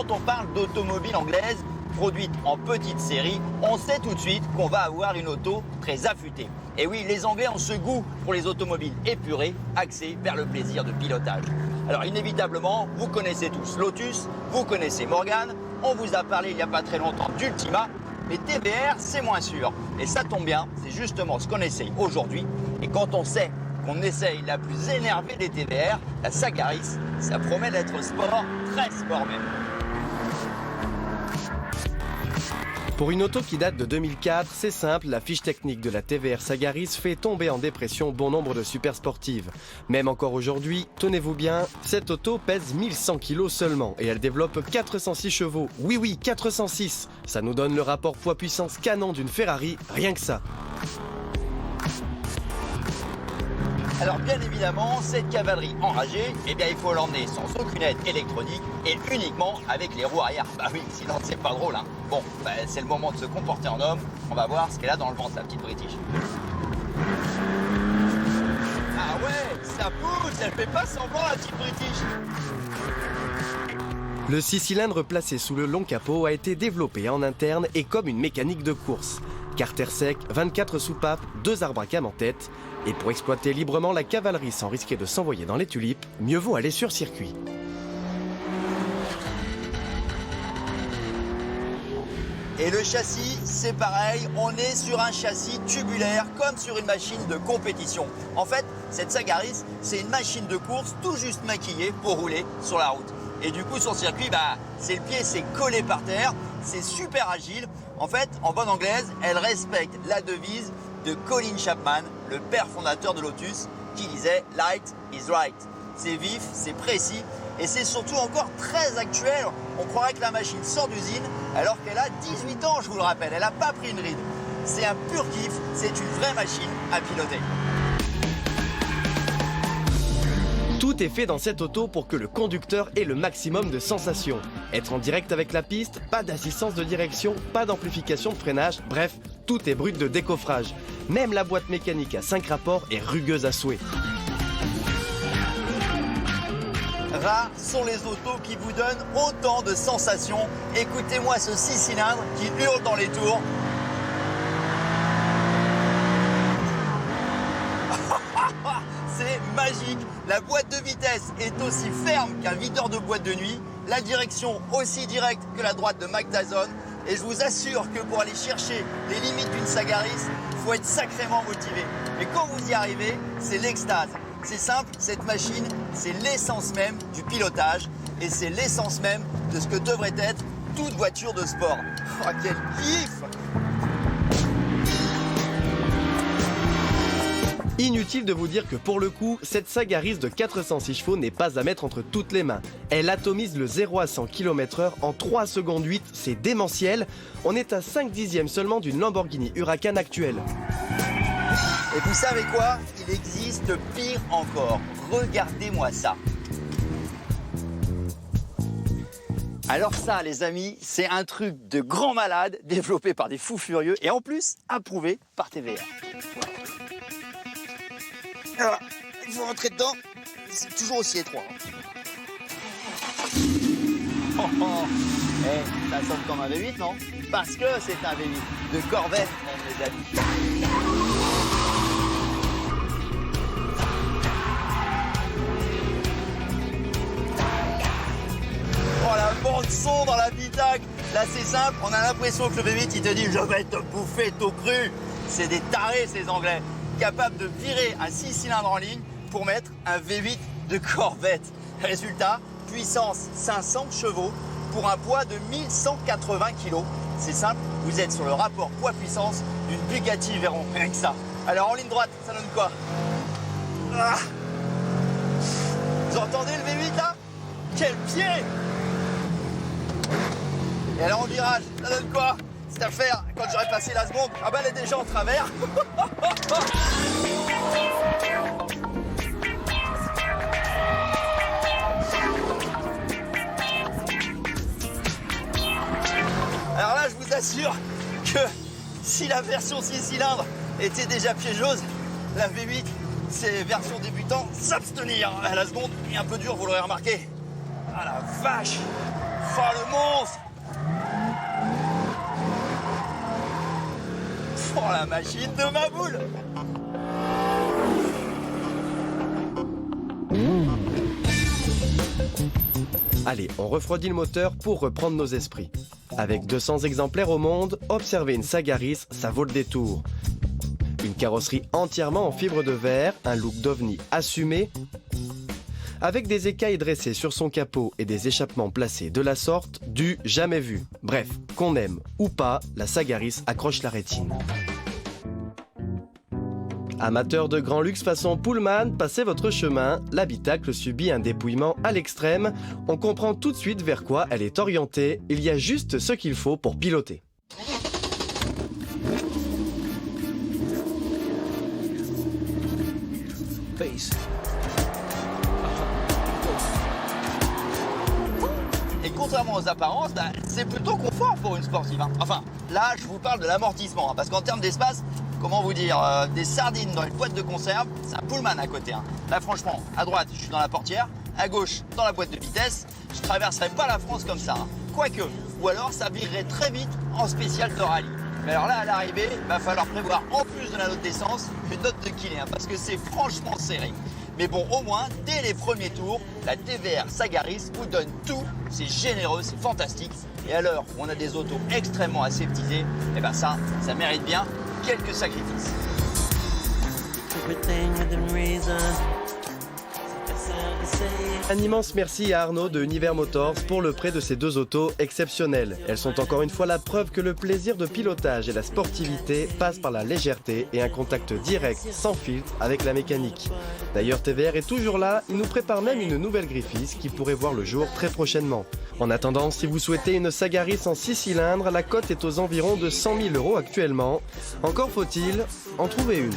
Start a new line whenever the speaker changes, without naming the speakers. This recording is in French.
quand on parle d'automobile anglaise produite en petite série, on sait tout de suite qu'on va avoir une auto très affûtée. Et oui, les Anglais ont ce goût pour les automobiles épurées, axées vers le plaisir de pilotage. Alors inévitablement, vous connaissez tous Lotus, vous connaissez Morgan, on vous a parlé il n'y a pas très longtemps d'Ultima, mais TVR, c'est moins sûr. Et ça tombe bien, c'est justement ce qu'on essaye aujourd'hui. Et quand on sait qu'on essaye la plus énervée des TVR, la Sagaris, ça promet d'être sport, très sport même.
Pour une auto qui date de 2004, c'est simple, la fiche technique de la TVR Sagaris fait tomber en dépression bon nombre de super sportives. Même encore aujourd'hui, tenez-vous bien, cette auto pèse 1100 kg seulement et elle développe 406 chevaux. Oui, 406. Ça nous donne le rapport poids-puissance canon d'une Ferrari, rien que ça.
Alors bien évidemment, cette cavalerie enragée, eh bien il faut l'emmener sans aucune aide électronique et uniquement avec les roues arrière. Bah oui, sinon c'est pas drôle, hein. Bon, c'est le moment de se comporter en homme. On va voir ce qu'elle a dans le ventre, la petite British. Ah ouais, ça pousse, elle fait pas semblant la petite British.
Le 6 cylindres placé sous le long capot a été développé en interne et comme une mécanique de course. Carter sec, 24 soupapes, 2 arbres à cam en tête. Et pour exploiter librement la cavalerie sans risquer de s'envoyer dans les tulipes, mieux vaut aller sur circuit.
Et le châssis, c'est pareil, on est sur un châssis tubulaire comme sur une machine de compétition. En fait, cette Sagaris, c'est une machine de course tout juste maquillée pour rouler sur la route. Et du coup, sur circuit, c'est le pied, c'est collé par terre, c'est super agile. En fait, en bonne anglaise, elle respecte la devise de Colin Chapman, le père fondateur de Lotus, qui disait « Light is right ». C'est vif, c'est précis et c'est surtout encore très actuel. On croirait que la machine sort d'usine alors qu'elle a 18 ans, je vous le rappelle. Elle n'a pas pris une ride. C'est un pur kiff, c'est une vraie machine à piloter.
Tout est fait dans cette auto pour que le conducteur ait le maximum de sensations. Être en direct avec la piste, pas d'assistance de direction, pas d'amplification de freinage, bref, tout est brut de décoffrage. Même la boîte mécanique à 5 rapports est rugueuse à souhait.
Rares sont les autos qui vous donnent autant de sensations. Écoutez-moi ce 6 cylindres qui hurle dans les tours. C'est magique. La boîte de vitesse est aussi ferme qu'un videur de boîte de nuit. La direction aussi directe que la droite de Mac Dazon. Et je vous assure que pour aller chercher les limites d'une Sagaris, il faut être sacrément motivé. Mais quand vous y arrivez, c'est l'extase. C'est simple, cette machine, c'est l'essence même du pilotage. Et c'est l'essence même de ce que devrait être toute voiture de sport. Oh, quel kiff!
Inutile de vous dire que pour le coup, cette Sagaris de 406 chevaux n'est pas à mettre entre toutes les mains. Elle atomise le 0 à 100 km/h en 3 secondes 8, c'est démentiel. On est à 5 dixièmes seulement d'une Lamborghini Huracan actuelle.
Et vous savez quoi? Il existe pire encore. Regardez-moi ça. Alors ça, les amis, c'est un truc de grand malade développé par des fous furieux et en plus approuvé par TVR. Alors, il faut rentrer dedans, c'est toujours aussi étroit. Ça sonne comme un V8, non? Parce que c'est un V8, de Corvette même, les amis. Oh, la bande son dans l'habitacle. Là, c'est simple, on a l'impression que le V8, il te dit « Je vais te bouffer tout cru ». C'est des tarés, ces Anglais, capables de virer un 6 cylindres en ligne pour mettre un V8 de Corvette. Résultat, puissance 500 chevaux pour un poids de 1180 kg. C'est simple, vous êtes sur le rapport poids-puissance d'une Bugatti Veyron, rien que ça. Alors en ligne droite, ça donne quoi? Vous entendez le V8 là? Quel pied! Et alors en virage, ça donne quoi? Cette affaire, quand j'aurais passé la seconde, elle est déjà en travers. Alors là, je vous assure que si la version 6 cylindres était déjà piégeuse, la V8, c'est version débutant, s'abstenir à la seconde et un peu dur, vous l'aurez remarqué. Ah la vache! Oh le monstre! Oh la machine de ma boule!
Allez, on refroidit le moteur pour reprendre nos esprits. Avec 200 exemplaires au monde, observer une Sagaris, ça vaut le détour. Une carrosserie entièrement en fibre de verre, un look d'ovni assumé, avec des écailles dressées sur son capot et des échappements placés de la sorte, du jamais vu. Bref, qu'on aime ou pas, la Sagaris accroche la rétine. Amateur de grand luxe façon Pullman, passez votre chemin, l'habitacle subit un dépouillement à l'extrême. On comprend tout de suite vers quoi elle est orientée, il y a juste ce qu'il faut pour piloter.
Et contrairement aux apparences, c'est plutôt confort pour une sportive. Enfin, là, je vous parle de l'amortissement, parce qu'en termes d'espace, comment vous dire, des sardines dans une boîte de conserve, c'est un Pullman à côté. Là, franchement, à droite, je suis dans la portière, à gauche, dans la boîte de vitesse. Je traverserai pas la France comme ça. Quoique, ou alors ça virerait très vite en spécial de rallye. Mais alors là, à l'arrivée, il va falloir prévoir en plus de la note d'essence une note de kiné, parce que c'est franchement serré. Mais bon, au moins, dès les premiers tours, la TVR Sagaris vous donne tout. C'est généreux, c'est fantastique. Et à l'heure où on a des autos extrêmement aseptisées, eh ben ça mérite bien quelques sacrifices.
Un immense merci à Arnaud de Univers Motors pour le prêt de ces deux autos exceptionnelles. Elles sont encore une fois la preuve que le plaisir de pilotage et la sportivité passent par la légèreté et un contact direct, sans filtre, avec la mécanique. D'ailleurs, TVR est toujours là, il nous prépare même une nouvelle Griffis qui pourrait voir le jour très prochainement. En attendant, si vous souhaitez une Sagaris en 6 cylindres, la cote est aux environs de 100 000 € actuellement. Encore faut-il en trouver une.